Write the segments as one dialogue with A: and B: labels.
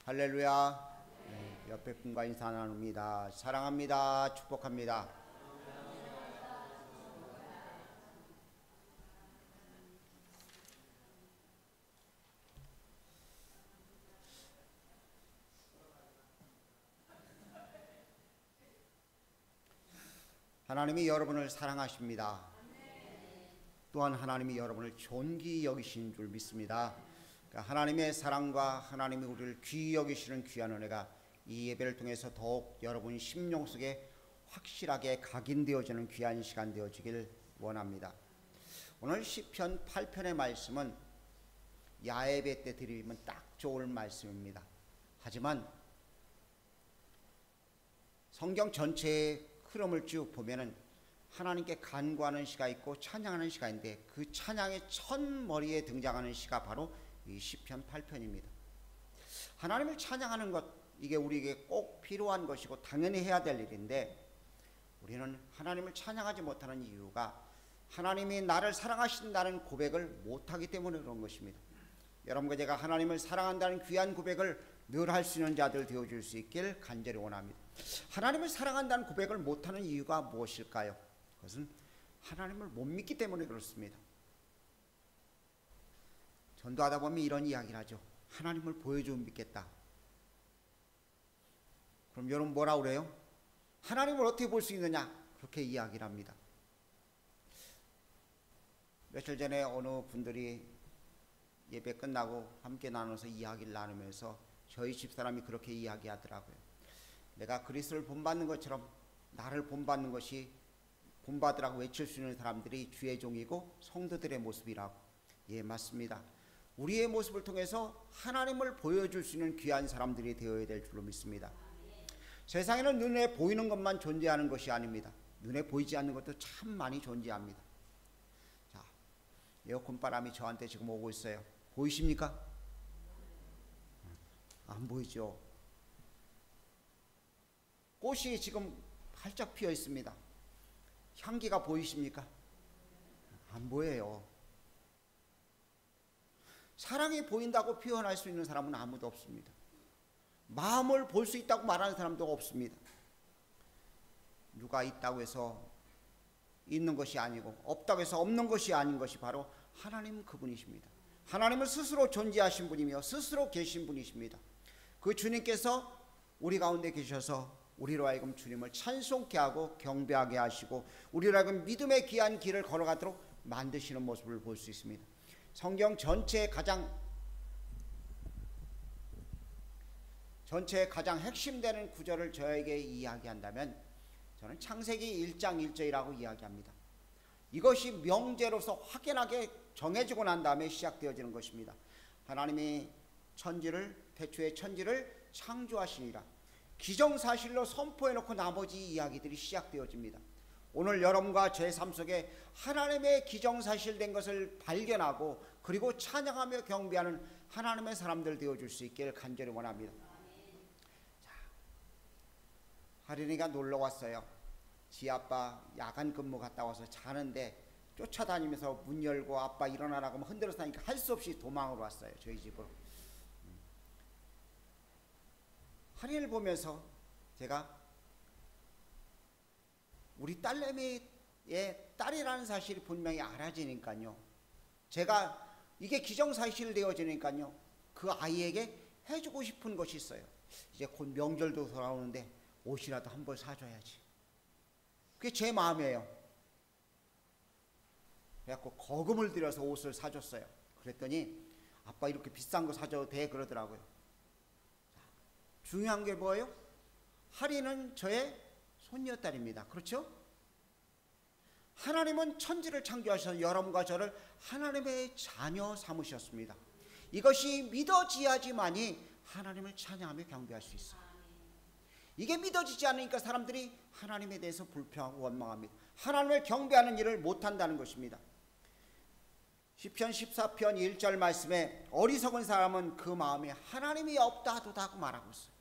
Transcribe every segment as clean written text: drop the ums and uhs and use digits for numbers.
A: 할렐루야. 네, 옆에 분과 인사 나눕니다. 사랑합니다. 축복합니다. 하나님이 여러분을 사랑하십니다. 또한 하나님이 여러분을 존귀 여기신 줄 믿습니다. 하나님의 사랑과 하나님이 우리를 귀히 여기시는 귀한 은혜가 이 예배를 통해서 더욱 여러분 심령 속에 확실하게 각인되어지는 귀한 시간 되어지길 원합니다. 오늘 시편 8편의 말씀은 야예배 때 드리면 딱 좋을 말씀입니다. 하지만 성경 전체의 흐름을 쭉 보면은 하나님께 간구하는 시가 있고 찬양하는 시가 있는데 그 찬양의 첫 머리에 등장하는 시가 바로 이 시편 8편입니다. 하나님을 찬양하는 것, 이게 우리에게 꼭 필요한 것이고 당연히 해야 될 일인데 우리는 하나님을 찬양하지 못하는 이유가 하나님이 나를 사랑하신다는 고백을 못하기 때문에 그런 것입니다. 여러분과 제가 하나님을 사랑한다는 귀한 고백을 늘 할 수 있는 자들 되어줄 수 있길 간절히 원합니다. 하나님을 사랑한다는 고백을 못하는 이유가 무엇일까요? 그것은 하나님을 못 믿기 때문에 그렇습니다. 전도하다 보면 이런 이야기를 하죠. 하나님을 보여주면 믿겠다. 그럼 여러분 뭐라 그래요? 하나님을 어떻게 볼 수 있느냐? 그렇게 이야기를 합니다. 며칠 전에 어느 분들이 예배 끝나고 함께 나눠서 이야기를 나누면서 저희 집사람이 그렇게 이야기하더라고요. 내가 그리스도를 본받는 것처럼 나를 본받는 것이 본받으라고 외칠 수 있는 사람들이 주의 종이고 성도들의 모습이라고. 예, 맞습니다. 우리의 모습을 통해서 하나님을 보여줄 수 있는 귀한 사람들이 되어야 될 줄로 믿습니다. 세상에는 눈에 보이는 것만 존재하는 것이 아닙니다. 눈에 보이지 않는 것도 참 많이 존재합니다. 자, 에어컨 바람이 저한테 지금 오고 있어요. 보이십니까? 안 보이죠? 꽃이 지금 활짝 피어 있습니다. 향기가 보이십니까? 안 보여요. 사랑이 보인다고 표현할 수 있는 사람은 아무도 없습니다. 마음을 볼 수 있다고 말하는 사람도 없습니다. 누가 있다고 해서 있는 것이 아니고 없다고 해서 없는 것이 아닌 것이 바로 하나님 그분이십니다. 하나님은 스스로 존재하신 분이며 스스로 계신 분이십니다. 그 주님께서 우리 가운데 계셔서 우리로 하여금 주님을 찬송케 하고 경배하게 하시고 우리로 하여금 믿음의 귀한 길을 걸어가도록 만드시는 모습을 볼 수 있습니다. 성경 전체의 가장 핵심되는 구절을 저에게 이야기한다면 저는 창세기 1장 1절이라고 이야기합니다. 이것이 명제로서 확연하게 정해지고 난 다음에 시작되어지는 것입니다. 하나님이 태초에 천지를 창조하시니라. 기정사실로 선포해놓고 나머지 이야기들이 시작되어집니다. 오늘 여러분과 제 삶 속에 하나님의 기정사실된 것을 발견하고 그리고 찬양하며 경배하는 하나님의 사람들 되어줄 수 있기를 간절히 원합니다. 자, 하린이가 놀러 왔어요. 지 아빠 야간 근무 갔다 와서 자는데 쫓아다니면서 문 열고 아빠 일어나라고 하면 흔들어서 다니까 할 수 없이 도망으로 왔어요. 저희 집으로. 하린이를 보면서 제가 우리 딸내미의 딸이라는 사실이 분명히 알아지니까요. 제가 이게 기정사실 되어지니까요. 그 아이에게 해주고 싶은 것이 있어요. 이제 곧 명절도 돌아오는데 옷이라도 한 벌 사줘야지. 그게 제 마음이에요. 그래갖고 거금을 들여서 옷을 사줬어요. 그랬더니 아빠 이렇게 비싼 거 사줘도 돼? 그러더라고요. 중요한 게 뭐예요? 하리는 저의 손녀딸입니다. 그렇죠? 하나님은 천지를 창조하셔서 여러분과 저를 하나님의 자녀 삼으셨습니다. 이것이 믿어지야지만이 하나님을 찬양하며 경배할 수 있어요. 이게 믿어지지 않으니까 사람들이 하나님에 대해서 불평하고 원망합니다. 하나님을 경배하는 일을 못한다는 것입니다. 시편 14편 1절 말씀에 어리석은 사람은 그 마음에 하나님이 없다 하도다 하고 말하고 있어요.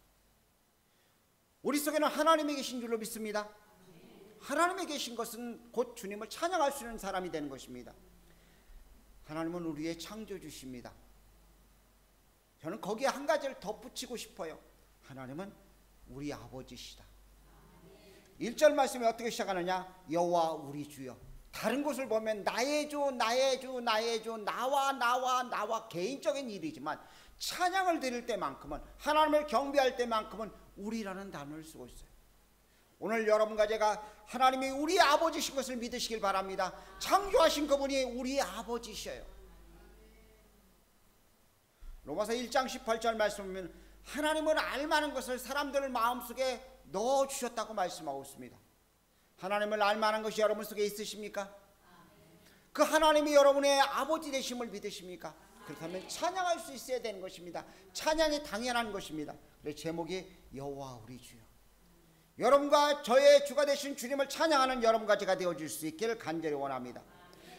A: 우리 속에는 하나님이 계신 줄로 믿습니다. 하나님이 계신 것은 곧 주님을 찬양할 수 있는 사람이 되는 것입니다. 하나님은 우리의 창조주십니다. 저는 거기에 한 가지를 덧붙이고 싶어요. 하나님은 우리 아버지시다. 1절 말씀이 어떻게 시작하느냐? 여호와 우리 주여. 다른 곳을 보면 나의 주 나의 주 나의 주 나와 개인적인 일이지만 찬양을 드릴 때만큼은, 하나님을 경배할 때만큼은 우리라는 단어를 쓰고 있어요. 오늘 여러분과 제가 하나님이 우리 아버지신 것을 믿으시길 바랍니다. 창조하신 그분이 우리 아버지셔요. 로마서 1장 18절 말씀 보면 하나님은 알만한 것을 사람들 마음속에 넣어주셨다고 말씀하고 있습니다. 하나님을 알만한 것이 여러분 속에 있으십니까? 그 하나님이 여러분의 아버지 되심을 믿으십니까? 그렇다면 찬양할 수 있어야 되는 것입니다. 찬양이 당연한 것입니다. 그래서 제목이 여호와 우리 주여. 여러분과 저의 주가 되신 주님을 찬양하는 여러분과 제가 되어줄 수 있기를 간절히 원합니다.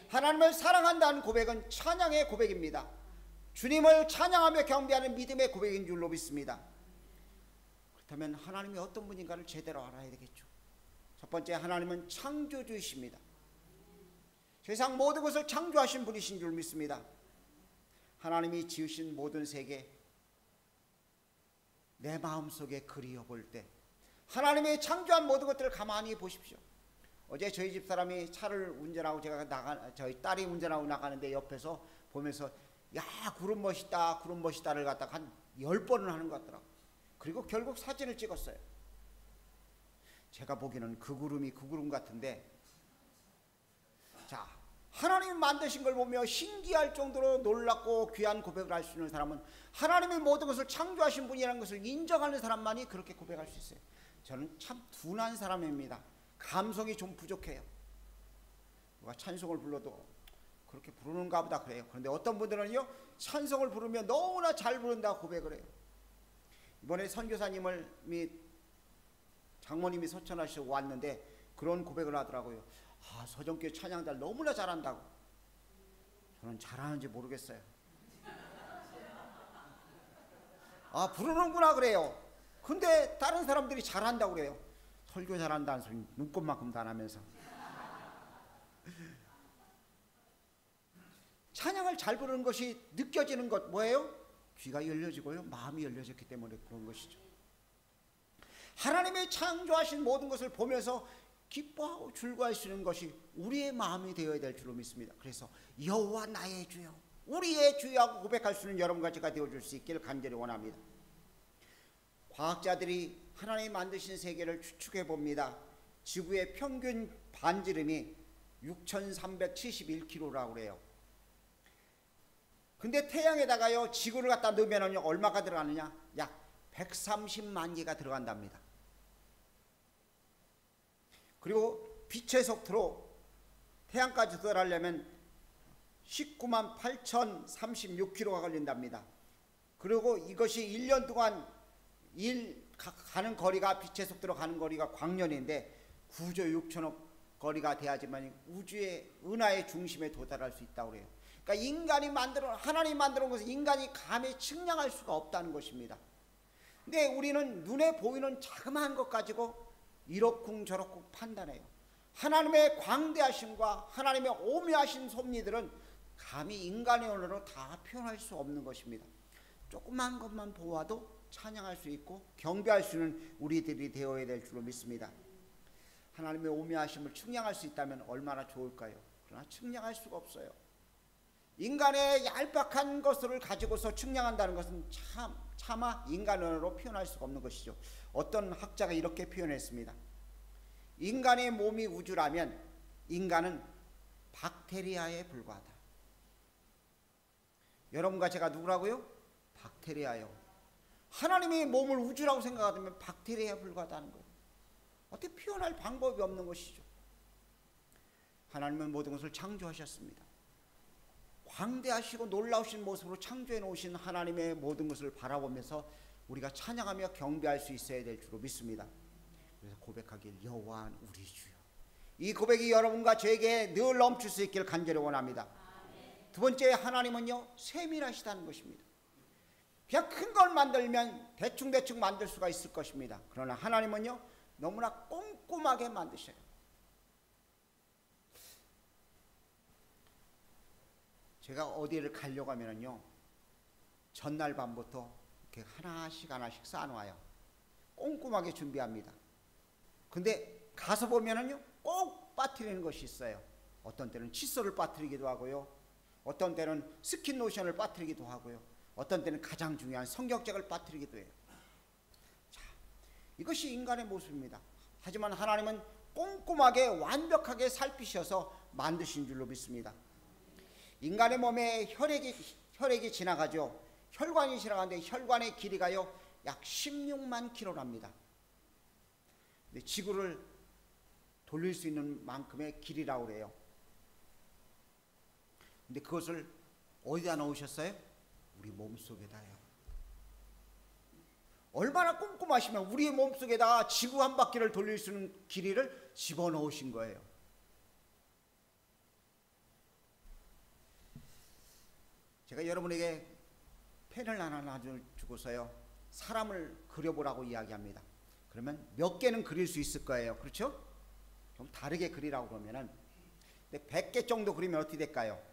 A: 하나님을 사랑한다는 고백은 찬양의 고백입니다. 주님을 찬양하며 경배하는 믿음의 고백인 줄로 믿습니다. 그렇다면 하나님이 어떤 분인가를 제대로 알아야 되겠죠. 첫 번째, 하나님은 창조주이십니다. 세상 모든 것을 창조하신 분이신 줄 믿습니다. 하나님이 지으신 모든 세계, 내 마음속에 그리워 볼 때 하나님이 창조한 모든 것들을 가만히 보십시오. 어제 저희 집사람이 차를 운전하고 저희 딸이 운전하고 나가는데 옆에서 보면서 야 구름 멋있다 구름 멋있다를 갖다가 한 10번은 하는 것 같더라고요. 그리고 결국 사진을 찍었어요. 제가 보기에는 그 구름이 그 구름 같은데, 자, 하나님이 만드신 걸 보며 신기할 정도로 놀랍고 귀한 고백을 할 수 있는 사람은 하나님이 모든 것을 창조하신 분이라는 것을 인정하는 사람만이 그렇게 고백할 수 있어요. 저는 참 둔한 사람입니다. 감성이 좀 부족해요. 누가 찬송을 불러도 그렇게 부르는가 보다 그래요. 그런데 어떤 분들은요, 찬송을 부르면 너무나 잘 부른다고 고백을 해요. 이번에 선교사님을 장모님이 서천하시고 왔는데 그런 고백을 하더라고요. 아, 서정교회 찬양들 너무나 잘한다고. 저는 잘하는지 모르겠어요. 아, 부르는구나 그래요. 근데 다른 사람들이 잘한다고 그래요. 설교 잘한다는 소리 눈곱만큼도 안 하면서. 찬양을 잘 부르는 것이 느껴지는 것 뭐예요? 귀가 열려지고요, 마음이 열려졌기 때문에 그런 것이죠. 하나님의 창조하신 모든 것을 보면서 기뻐하고 즐거워할 수 있는 것이 우리의 마음이 되어야 될 줄로 믿습니다. 그래서 여호와 나의 주여, 우리의 주여하고 고백할 수 있는 여러분과 제가 되어줄 수 있기를 간절히 원합니다. 과학자들이 하나님이 만드신 세계를 추측해 봅니다. 지구의 평균 반지름이 6,371km라고 그래요. 근데 태양에다가요 지구를 갖다 넣으면 얼마가 들어가느냐? 약 130만 개가 들어간답니다. 그리고 빛의 속도로 태양까지 들어가려면 19만 8,036km가 걸린답니다. 그리고 이것이 1년 동안 가는 거리가, 빛의 속도로 가는 거리가 광년인데 9조 6천억 거리가 돼야지만 우주의 은하의 중심에 도달할 수 있다고 그래요. 그러니까 하나님이 만들어 놓은 것을 인간이 감히 측량할 수가 없다는 것입니다. 근데 우리는 눈에 보이는 자그마한 것 가지고 이렇쿵 저렇쿵 판단해요. 하나님의 광대하심과 하나님의 오묘하신 섭리들은 감히 인간의 언어로 다 표현할 수 없는 것입니다. 조그만 것만 보아도 찬양할 수 있고 경배할 수 있는 우리들이 되어야 될 줄로 믿습니다. 하나님의 오묘하심을 측량할 수 있다면 얼마나 좋을까요? 그러나 측량할 수가 없어요. 인간의 얄팍한 것을 가지고서 측량한다는 것은 차마 인간 언어로 표현할 수가 없는 것이죠. 어떤 학자가 이렇게 표현했습니다. 인간의 몸이 우주라면 인간은 박테리아에 불과하다. 여러분과 제가 누구라고요? 박테리아요. 하나님이 몸을 우주라고 생각하면 박테리아에 불과하다는 거예요. 어떻게 표현할 방법이 없는 것이죠. 하나님은 모든 것을 창조하셨습니다. 광대하시고 놀라우신 모습으로 창조해 놓으신 하나님의 모든 것을 바라보면서 우리가 찬양하며 경배할 수 있어야 될 줄로 믿습니다. 그래서 고백하길 여호와 우리 주여. 이 고백이 여러분과 저에게 늘 넘칠 수 있기를 간절히 원합니다. 두 번째, 하나님은요 세밀하시다는 것입니다. 그냥 큰 걸 만들면 대충 만들 수가 있을 것입니다. 그러나 하나님은요 너무나 꼼꼼하게 만드셔요. 제가 어디를 가려고 하면요 전날 밤부터 이렇게 하나씩 하나씩 쌓아놓아요. 꼼꼼하게 준비합니다. 근데 가서 보면은요, 꼭 빠뜨리는 것이 있어요. 어떤 때는 칫솔을 빠뜨리기도 하고요. 어떤 때는 스킨 로션을 빠뜨리기도 하고요. 어떤 때는 가장 중요한 성경책을 빠뜨리기도 해요. 자, 이것이 인간의 모습입니다. 하지만 하나님은 꼼꼼하게 완벽하게 살피셔서 만드신 줄로 믿습니다. 인간의 몸에 혈액이 지나가죠. 혈관이 지나가는데 혈관의 길이가요 약 16만 킬로랍니다. 근데 지구를 돌릴 수 있는 만큼의 길이라고 그래요. 근데 그것을 어디다 넣으셨어요? 우리 몸속에다요. 얼마나 꼼꼼하시면 우리의 몸속에다가 지구 한 바퀴를 돌릴 수 있는 길이를 집어넣으신 거예요. 제가 여러분에게 펜을 하나 주고서요, 사람을 그려보라고 이야기합니다. 그러면 몇 개는 그릴 수 있을 거예요. 그렇죠? 좀 다르게 그리라고 그러면은, 근데 100개 정도 그리면 어떻게 될까요?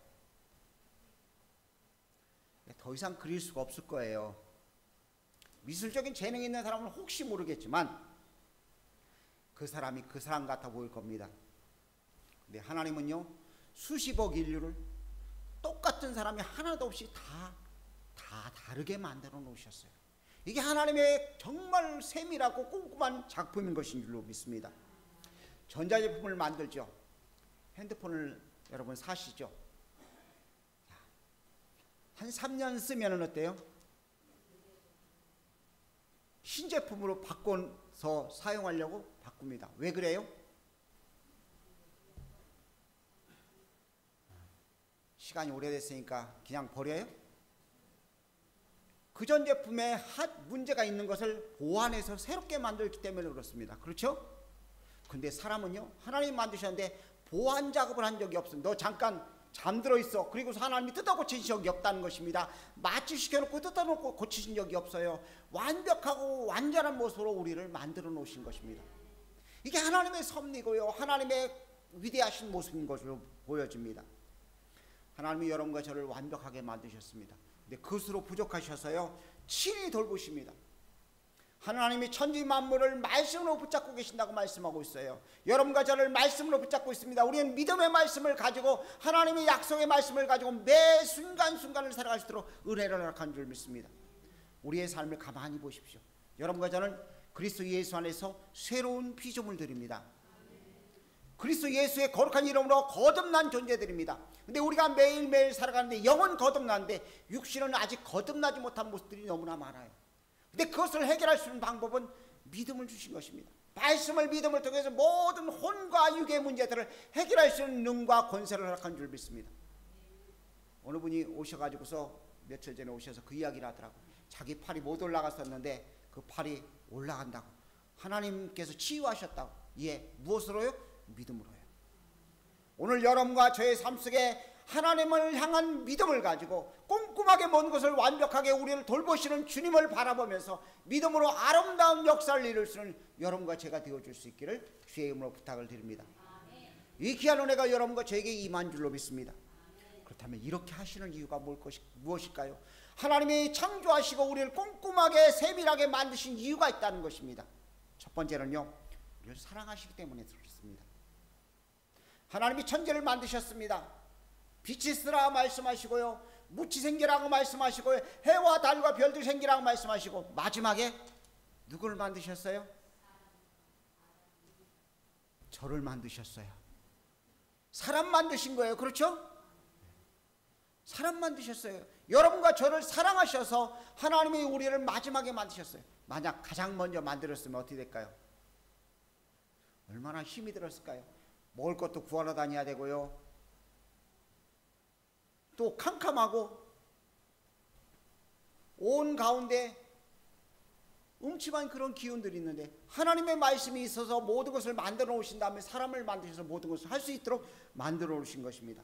A: 더 이상 그릴 수가 없을 거예요. 미술적인 재능이 있는 사람은 혹시 모르겠지만 그 사람이 그 사람 같아 보일 겁니다. 근데 하나님은요, 수십억 인류를 똑같은 사람이 하나도 없이 다 다르게 만들어 놓으셨어요. 이게 하나님의 정말 세밀하고 꼼꼼한 작품인 것인 줄로 믿습니다. 전자제품을 만들죠. 핸드폰을 여러분 사시죠. 한 3년 쓰면 어때요? 신제품으로 바꿔서 사용하려고 바꿉니다. 왜 그래요? 시간이 오래됐으니까 그냥 버려요? 그전 제품에 문제가 있는 것을 보완해서 새롭게 만들기 때문에 그렇습니다. 그렇죠? 근데 사람은요, 하나님 만드셨는데 보완 작업을 한 적이 없습니다. 너 잠깐 잠들어 있어. 그리고 하나님이 뜯어 고치신 적이 없다는 것입니다. 마취 시켜놓고 뜯어 놓고 고치신 적이 없어요. 완벽하고 완전한 모습으로 우리를 만들어 놓으신 것입니다. 이게 하나님의 섭리고요, 하나님의 위대하신 모습인 것으로 보여집니다. 하나님이 여러분과 저를 완벽하게 만드셨습니다. 근데 그것으로 부족하셔서요, 친히 돌보십니다. 하나님이 천지 만물을 말씀으로 붙잡고 계신다고 말씀하고 있어요. 여러분과 저를 말씀으로 붙잡고 있습니다. 우리는 믿음의 말씀을 가지고, 하나님의 약속의 말씀을 가지고 매 순간순간을 살아갈 수 있도록 은혜를 허락한 줄 믿습니다. 우리의 삶을 가만히 보십시오. 여러분과 저는 그리스도 예수 안에서 새로운 피조물들입니다. 그리스도 예수의 거룩한 이름으로 거듭난 존재들입니다. 근데 우리가 매일매일 살아가는데 영은 거듭나는데 육신은 아직 거듭나지 못한 모습들이 너무나 많아요. 근데 그것을 해결할 수 있는 방법은 믿음을 주신 것입니다. 말씀을 믿음을 통해서 모든 혼과 육의 문제들을 해결할 수 있는 능과 권세를 허락한 줄 믿습니다. 어느 분이 오셔가지고서 며칠 전에 오셔서 그 이야기를 하더라고요. 자기 팔이 못 올라갔었는데 그 팔이 올라간다고, 하나님께서 치유하셨다고. 예, 무엇으로요? 믿음으로요. 오늘 여러분과 저의 삶 속에 하나님을 향한 믿음을 가지고 꼼꼼하게 모든 것을 완벽하게 우리를 돌보시는 주님을 바라보면서 믿음으로 아름다운 역사를 이룰 수 있는 여러분과 제가 되어줄 수 있기를 주의 이름으로 부탁을 드립니다. 이 귀한 은혜가 여러분과 저에게 임한 줄로 믿습니다. 그렇다면 이렇게 하시는 이유가 무엇일까요? 하나님이 창조하시고 우리를 꼼꼼하게 세밀하게 만드신 이유가 있다는 것입니다. 첫 번째는요, 우리를 사랑하시기 때문에 그렇습니다. 하나님이 천지를 만드셨습니다. 빛이 있으라 말씀하시고요, 무치 생기라고 말씀하시고요, 해와 달과 별들 생기라고 말씀하시고, 마지막에 누구를 만드셨어요? 저를 만드셨어요. 사람 만드신 거예요. 그렇죠? 사람 만드셨어요. 여러분과 저를 사랑하셔서 하나님이 우리를 마지막에 만드셨어요. 만약 가장 먼저 만들었으면 어떻게 될까요? 얼마나 힘이 들었을까요? 먹을 것도 구하러 다녀야 되고요, 또 캄캄하고 온 가운데 음침한 그런 기운들이 있는데 하나님의 말씀이 있어서 모든 것을 만들어 놓으신 다음에 사람을 만드셔서 모든 것을 할 수 있도록 만들어 놓으신 것입니다.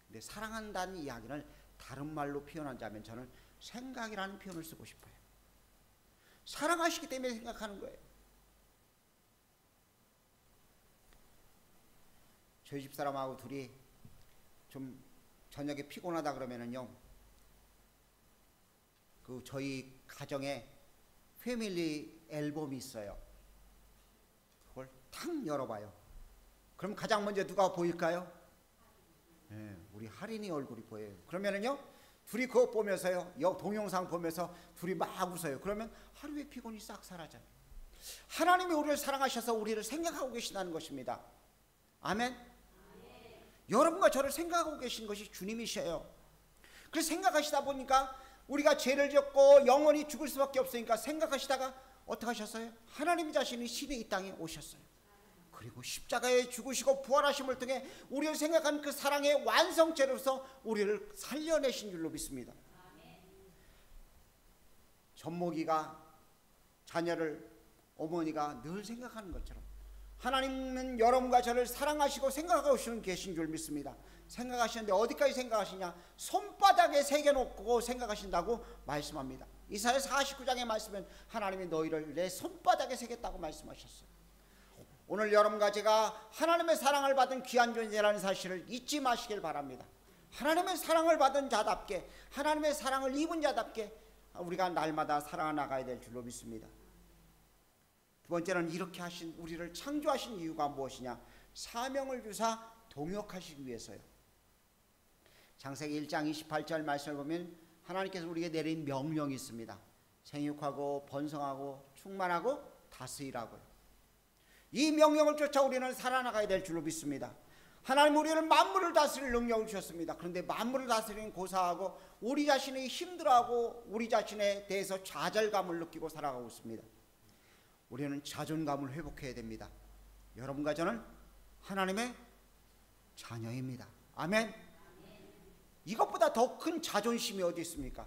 A: 근데 사랑한다는 이야기를 다른 말로 표현하자면 저는 생각이라는 표현을 쓰고 싶어요. 사랑하시기 때문에 생각하는 거예요. 저희 집사람하고 둘이 좀 저녁에 피곤하다 그러면은요, 그 저희 가정에 패밀리 앨범이 있어요. 그걸 탁 열어봐요. 그럼 가장 먼저 누가 보일까요? 네, 우리 할인이 얼굴이 보여요. 그러면은요, 둘이 그거 보면서요, 동영상 보면서 둘이 막 웃어요. 그러면 하루의 피곤이 싹 사라져요. 하나님이 우리를 사랑하셔서 우리를 생각하고 계신다는 것입니다. 아멘. 여러분과 저를 생각하고 계신 것이 주님이셔요. 그래서 생각하시다 보니까 우리가 죄를 짓고 영원히 죽을 수밖에 없으니까 생각하시다가 어떻게 하셨어요? 하나님 자신이 신의 이 땅에 오셨어요. 그리고 십자가에 죽으시고 부활하심을 통해 우리를 생각한 그 사랑의 완성체로서 우리를 살려내신 줄로 믿습니다. 젖먹이가 자녀를 어머니가 늘 생각하는 것처럼 하나님은 여러분과 저를 사랑하시고 생각하고 계신 줄 믿습니다. 생각하시는데 어디까지 생각하시냐? 손바닥에 새겨놓고 생각하신다고 말씀합니다. 이사야 49장의 말씀은 하나님이 너희를 내 손바닥에 새겼다고 말씀하셨어요. 오늘 여러분과 제가 하나님의 사랑을 받은 귀한 존재라는 사실을 잊지 마시길 바랍니다. 하나님의 사랑을 받은 자답게, 하나님의 사랑을 입은 자답게 우리가 날마다 살아가 나가야 될 줄로 믿습니다. 두 번째는 이렇게 하신 우리를 창조하신 이유가 무엇이냐? 사명을 주사 동역하시기 위해서요. 창세기 1장 28절 말씀을 보면 하나님께서 우리에게 내린 명령이 있습니다. 생육하고 번성하고 충만하고 다스리라고요. 이 명령을 쫓아 우리는 살아나가야 될 줄로 믿습니다. 하나님 우리는 만물을 다스릴 능력을 주셨습니다. 그런데 만물을 다스리는 고사하고 우리 자신이 힘들어하고 우리 자신에 대해서 좌절감을 느끼고 살아가고 있습니다. 우리는 자존감을 회복해야 됩니다. 여러분과 저는 하나님의 자녀입니다. 아멘. 이것보다 더 큰 자존심이 어디 있습니까?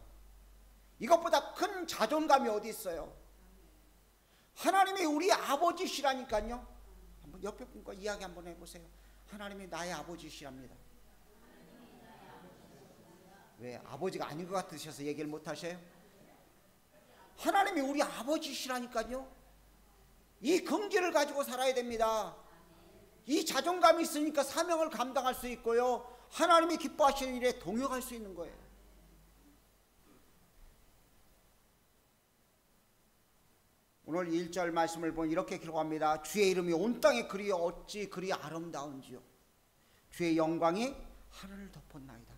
A: 이것보다 큰 자존감이 어디 있어요? 하나님이 우리 아버지시라니까요. 한번 옆에 분과 이야기 한번 해보세요. 하나님이 나의 아버지시랍니다. 왜 아버지가 아닌 것 같으셔서 얘기를 못 하셔요? 하나님이 우리 아버지시라니까요. 이 긍지를 가지고 살아야 됩니다. 이 자존감이 있으니까 사명을 감당할 수 있고요, 하나님이 기뻐하시는 일에 동역할 수 있는 거예요. 오늘 1절 말씀을 보면 이렇게 기록합니다. 주의 이름이 온 땅에 그리 어찌 그리 아름다운지요. 주의 영광이 하늘을 덮었나이다.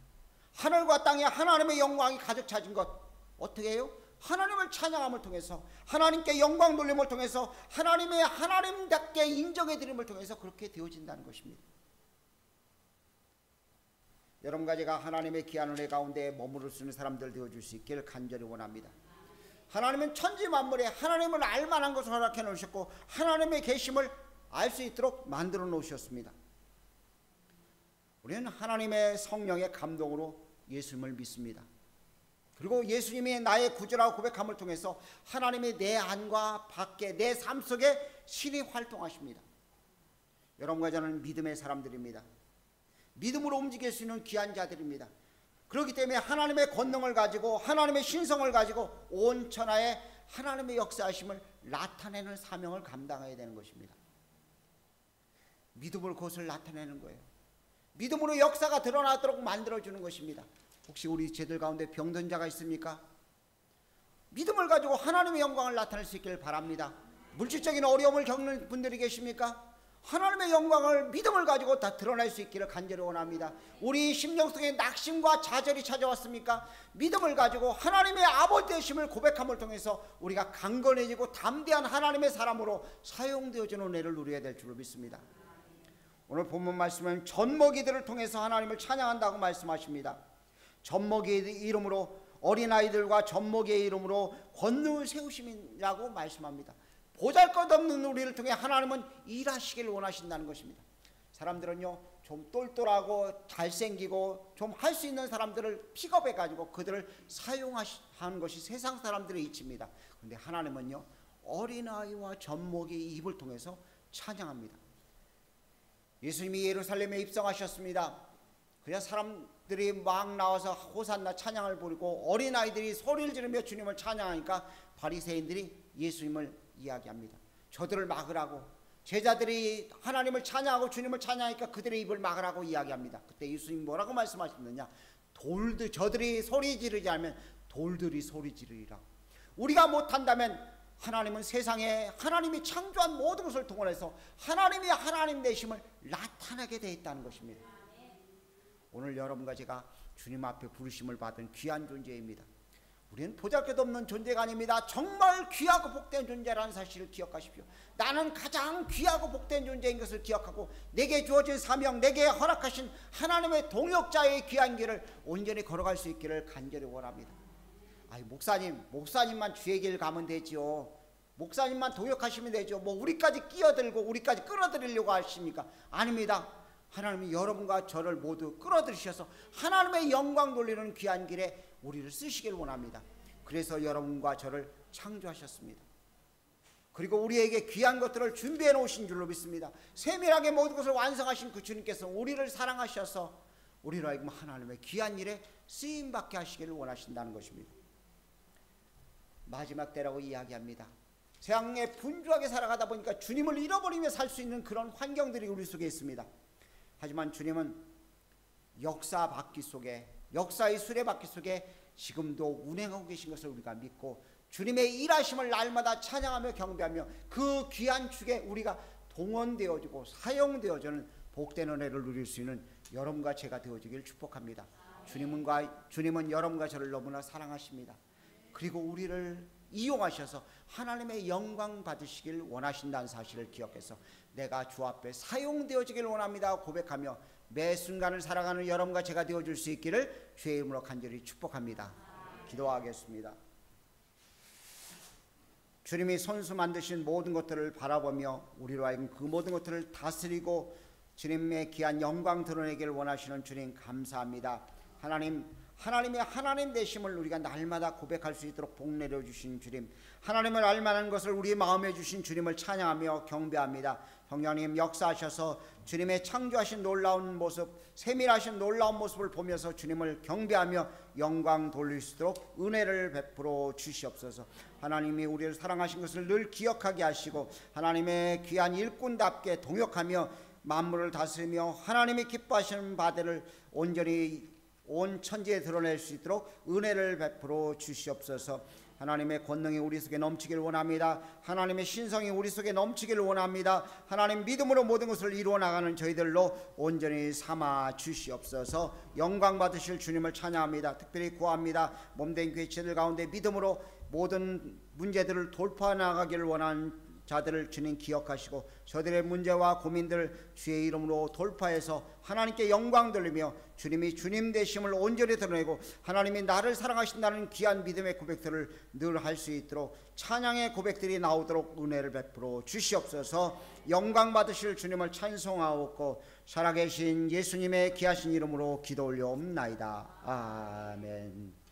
A: 하늘과 땅에 하나님의 영광이 가득 차진 것 어떻게 해요? 하나님을 찬양함을 통해서, 하나님께 영광 돌림을 통해서, 하나님의 하나님답게 인정해 드림을 통해서 그렇게 되어진다는 것입니다. 여러분과 제가 하나님의 귀한 은혜 가운데 머무를 수 있는 사람들 되어줄 수 있기를 간절히 원합니다. 하나님은 천지 만물에 하나님을 알만한 것을 허락해 놓으셨고 하나님의 계심을 알 수 있도록 만들어 놓으셨습니다. 우리는 하나님의 성령의 감동으로 예수님을 믿습니다. 그리고 예수님이 나의 구주라고 고백함을 통해서 하나님이 내 안과 밖에 내 삶 속에 신이 활동하십니다. 여러분과 저는 믿음의 사람들입니다. 믿음으로 움직일 수 있는 귀한 자들입니다. 그렇기 때문에 하나님의 권능을 가지고 하나님의 신성을 가지고 온 천하에 하나님의 역사하심을 나타내는 사명을 감당해야 되는 것입니다. 믿음으로 그것을 나타내는 거예요. 믿음으로 역사가 드러나도록 만들어주는 것입니다. 혹시 우리 제들 가운데 병든 자가 있습니까? 믿음을 가지고 하나님의 영광을 나타낼 수 있기를 바랍니다. 물질적인 어려움을 겪는 분들이 계십니까? 하나님의 영광을 믿음을 가지고 다 드러낼 수 있기를 간절히 원합니다. 우리 심령 속에 낙심과 좌절이 찾아왔습니까? 믿음을 가지고 하나님의 아버지 되심을 고백함을 통해서 우리가 강건해지고 담대한 하나님의 사람으로 사용되어지는 은혜를 누려야 될 줄로 믿습니다. 오늘 본문 말씀은 젖먹이들을 통해서 하나님을 찬양한다고 말씀하십니다. 젖먹이의 이름으로, 어린아이들과 젖먹이의 이름으로 권능을 세우심이라고 말씀합니다. 보잘것없는 우리를 통해 하나님은 일하시기를 원하신다는 것입니다. 사람들은요, 좀 똘똘하고 잘생기고 좀 할 수 있는 사람들을 픽업해 가지고 그들을 사용하는 것이 세상 사람들의 이치입니다. 그런데 하나님은요, 어린아이와 젖먹이의 입을 통해서 찬양합니다. 예수님이 예루살렘에 입성하셨습니다. 그냥 사람들이 막 나와서 호산나 찬양을 부르고 어린아이들이 소리를 지르며 주님을 찬양하니까 바리새인들이 예수님을 이야기합니다. 저들을 막으라고, 제자들이 하나님을 찬양하고 주님을 찬양하니까 그들의 입을 막으라고 이야기합니다. 그때 예수님이 뭐라고 말씀하셨느냐? 저들이 소리 지르지 않으면 돌들이 소리 지르리라. 우리가 못한다면 하나님은 세상에 하나님이 창조한 모든 것을 동원해서 하나님이 하나님 되심을 나타나게 되어 있다는 것입니다. 오늘 여러분과 제가 주님 앞에 부르심을 받은 귀한 존재입니다. 우리는 보잘것도 없는 존재가 아닙니다. 정말 귀하고 복된 존재라는 사실을 기억하십시오. 나는 가장 귀하고 복된 존재인 것을 기억하고 내게 주어진 사명, 내게 허락하신 하나님의 동역자의 귀한 길을 온전히 걸어갈 수 있기를 간절히 원합니다. 아이, 목사님만 주의 길 가면 되지요. 목사님만 동역하시면 되죠. 뭐 우리까지 끼어들고 우리까지 끌어들이려고 하십니까? 아닙니다. 하나님이 여러분과 저를 모두 끌어들이셔서 하나님의 영광 돌리는 귀한 길에 우리를 쓰시길 원합니다. 그래서 여러분과 저를 창조하셨습니다. 그리고 우리에게 귀한 것들을 준비해 놓으신 줄로 믿습니다. 세밀하게 모든 것을 완성하신 그 주님께서 우리를 사랑하셔서 우리로 하여금 하나님의 귀한 일에 쓰임받게 하시기를 원하신다는 것입니다. 마지막 때라고 이야기합니다. 세상에 분주하게 살아가다 보니까 주님을 잃어버리며 살 수 있는 그런 환경들이 우리 속에 있습니다. 하지만 주님은 역사 바퀴 속에, 역사의 수레바퀴 속에 지금도 운행하고 계신 것을 우리가 믿고 주님의 일하심을 날마다 찬양하며 경배하며 그 귀한 축에 우리가 동원되어지고 사용되어지는 복된 은혜를 누릴 수 있는 여러분과 제가 되어지길 축복합니다. 주님은 여러분과 저를 너무나 사랑하십니다. 그리고 우리를 이용하셔서 하나님의 영광 받으시길 원하신다는 사실을 기억해서 내가 주 앞에 사용되어지길 원합니다 고백하며 매 순간을 살아가는 여러분과 제가 되어줄 수 있기를 주의 이름으로 간절히 축복합니다. 기도하겠습니다. 주님이 손수 만드신 모든 것들을 바라보며 우리로 하여금 그 모든 것들을 다스리고 주님의 귀한 영광 드러내기를 원하시는 주님 감사합니다. 하나님의 하나님 되심을 우리가 날마다 고백할 수 있도록 복 내려주신 주님, 하나님을 알만한 것을 우리 마음에 주신 주님을 찬양하며 경배합니다. 성령님 역사하셔서 주님의 창조하신 놀라운 모습, 세밀하신 놀라운 모습을 보면서 주님을 경배하며 영광 돌릴 수 있도록 은혜를 베풀어 주시옵소서. 하나님이 우리를 사랑하신 것을 늘 기억하게 하시고 하나님의 귀한 일꾼답게 동역하며 만물을 다스리며 하나님이 기뻐하시는 바들을 온전히 온 천지에 드러낼 수 있도록 은혜를 베풀어 주시옵소서. 하나님의 권능이 우리 속에 넘치기를 원합니다. 하나님의 신성이 우리 속에 넘치기를 원합니다. 하나님 믿음으로 모든 것을 이루어 나가는 저희들로 온전히 삼아 주시옵소서. 영광 받으실 주님을 찬양합니다. 특별히 구합니다. 몸된 교회들 가운데 믿음으로 모든 문제들을 돌파 나가기를 원하는 자들을 주님 기억하시고 저들의 문제와 고민들 주의 이름으로 돌파해서 하나님께 영광 돌리며 주님이 주님 되심을 온전히 드러내고 하나님이 나를 사랑하신다는 귀한 믿음의 고백들을 늘 할 수 있도록 찬양의 고백들이 나오도록 은혜를 베풀어 주시옵소서. 영광 받으실 주님을 찬송하옵고 살아계신 예수님의 귀하신 이름으로 기도 올려옵나이다. 아멘.